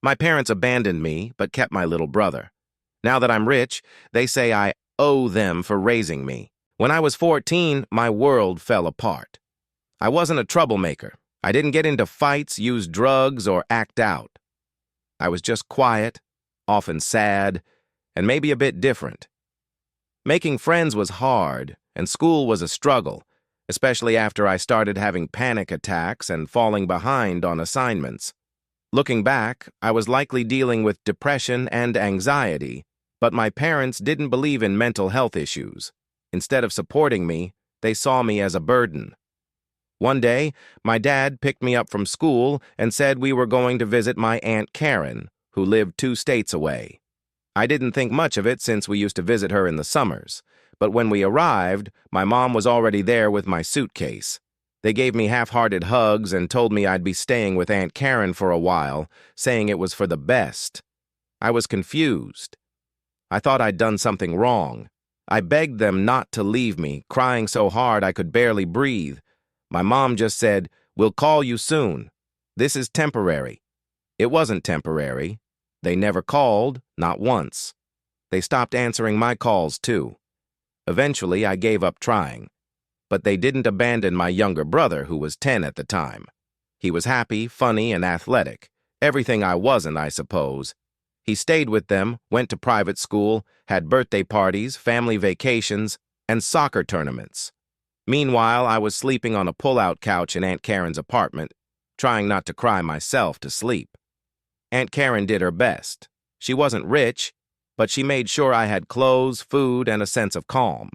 My parents abandoned me, but kept my little brother. Now that I'm rich, they say I owe them for raising me. When I was 14, my world fell apart. I wasn't a troublemaker. I didn't get into fights, use drugs, or act out. I was just quiet, often sad, and maybe a bit different. Making friends was hard, and school was a struggle, especially after I started having panic attacks and falling behind on assignments. Looking back, I was likely dealing with depression and anxiety, but my parents didn't believe in mental health issues. Instead of supporting me, they saw me as a burden. One day, my dad picked me up from school and said we were going to visit my Aunt Karen, who lived 2 states away. I didn't think much of it since we used to visit her in the summers, but when we arrived, my mom was already there with my suitcase. They gave me half-hearted hugs and told me I'd be staying with Aunt Karen for a while, saying it was for the best. I was confused. I thought I'd done something wrong. I begged them not to leave me, crying so hard I could barely breathe. My mom just said, "We'll call you soon. This is temporary." It wasn't temporary. They never called, not once. They stopped answering my calls, too. Eventually, I gave up trying. But they didn't abandon my younger brother, who was 10 at the time. He was happy, funny, and athletic. Everything I wasn't, I suppose. He stayed with them, went to private school, had birthday parties, family vacations, and soccer tournaments. Meanwhile, I was sleeping on a pull-out couch in Aunt Karen's apartment, trying not to cry myself to sleep. Aunt Karen did her best. She wasn't rich, but she made sure I had clothes, food, and a sense of calm.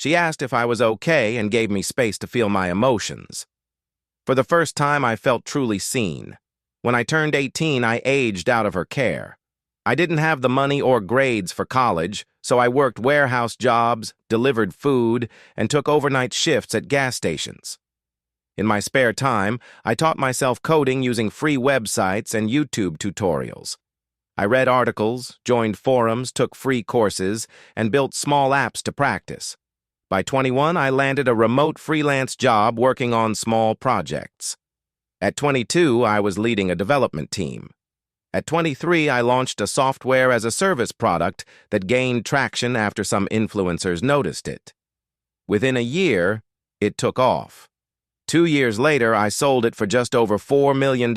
She asked if I was okay and gave me space to feel my emotions. For the first time, I felt truly seen. When I turned 18, I aged out of her care. I didn't have the money or grades for college, so I worked warehouse jobs, delivered food, and took overnight shifts at gas stations. In my spare time, I taught myself coding using free websites and YouTube tutorials. I read articles, joined forums, took free courses, and built small apps to practice. By 21, I landed a remote freelance job working on small projects. At 22, I was leading a development team. At 23, I launched a software-as-a-service product that gained traction after some influencers noticed it. Within a year, it took off. 2 years later, I sold it for just over $4 million.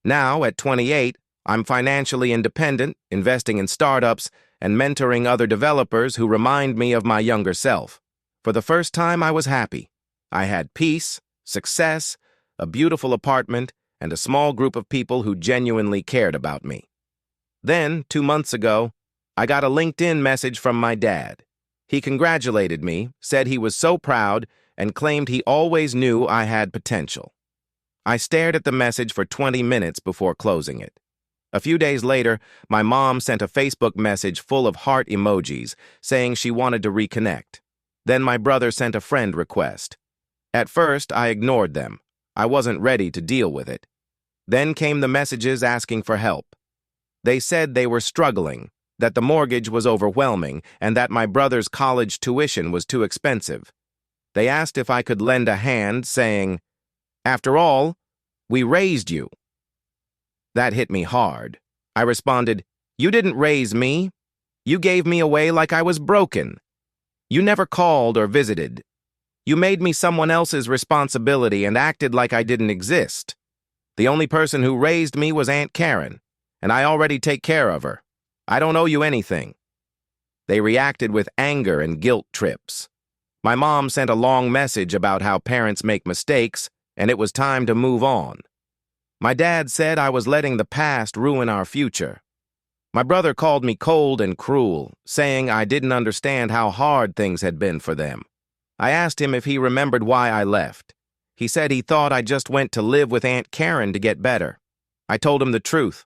Now, at 28, I'm financially independent, investing in startups, and mentoring other developers who remind me of my younger self. For the first time, I was happy. I had peace, success, a beautiful apartment, and a small group of people who genuinely cared about me. Then, 2 months ago, I got a LinkedIn message from my dad. He congratulated me, said he was so proud, and claimed he always knew I had potential. I stared at the message for 20 minutes before closing it. A few days later, my mom sent a Facebook message full of heart emojis, saying she wanted to reconnect. Then my brother sent a friend request. At first, I ignored them. I wasn't ready to deal with it. Then came the messages asking for help. They said they were struggling, that the mortgage was overwhelming, and that my brother's college tuition was too expensive. They asked if I could lend a hand, saying, "After all, we raised you." That hit me hard. I responded, "You didn't raise me. You gave me away like I was broken. You never called or visited. You made me someone else's responsibility and acted like I didn't exist. The only person who raised me was Aunt Karen, and I already take care of her. I don't owe you anything." They reacted with anger and guilt trips. My mom sent a long message about how parents make mistakes, and it was time to move on. My dad said I was letting the past ruin our future. My brother called me cold and cruel, saying I didn't understand how hard things had been for them. I asked him if he remembered why I left. He said he thought I just went to live with Aunt Karen to get better. I told him the truth.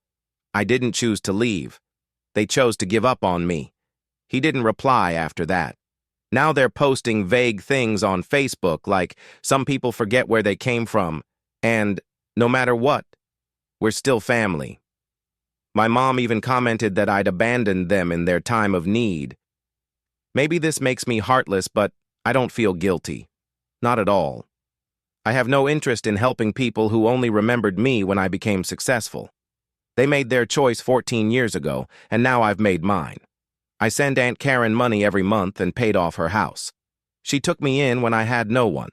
I didn't choose to leave. They chose to give up on me. He didn't reply after that. Now they're posting vague things on Facebook like some people forget where they came from, and no matter what, we're still family. My mom even commented that I'd abandoned them in their time of need. Maybe this makes me heartless, but I don't feel guilty. Not at all. I have no interest in helping people who only remembered me when I became successful. They made their choice 14 years ago, and now I've made mine. I send Aunt Karen money every month and paid off her house. She took me in when I had no one.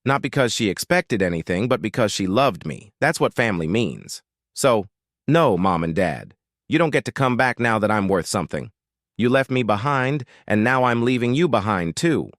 Not because she expected anything, but because she loved me. That's what family means. So, no, Mom and Dad, you don't get to come back now that I'm worth something. You left me behind, and now I'm leaving you behind too.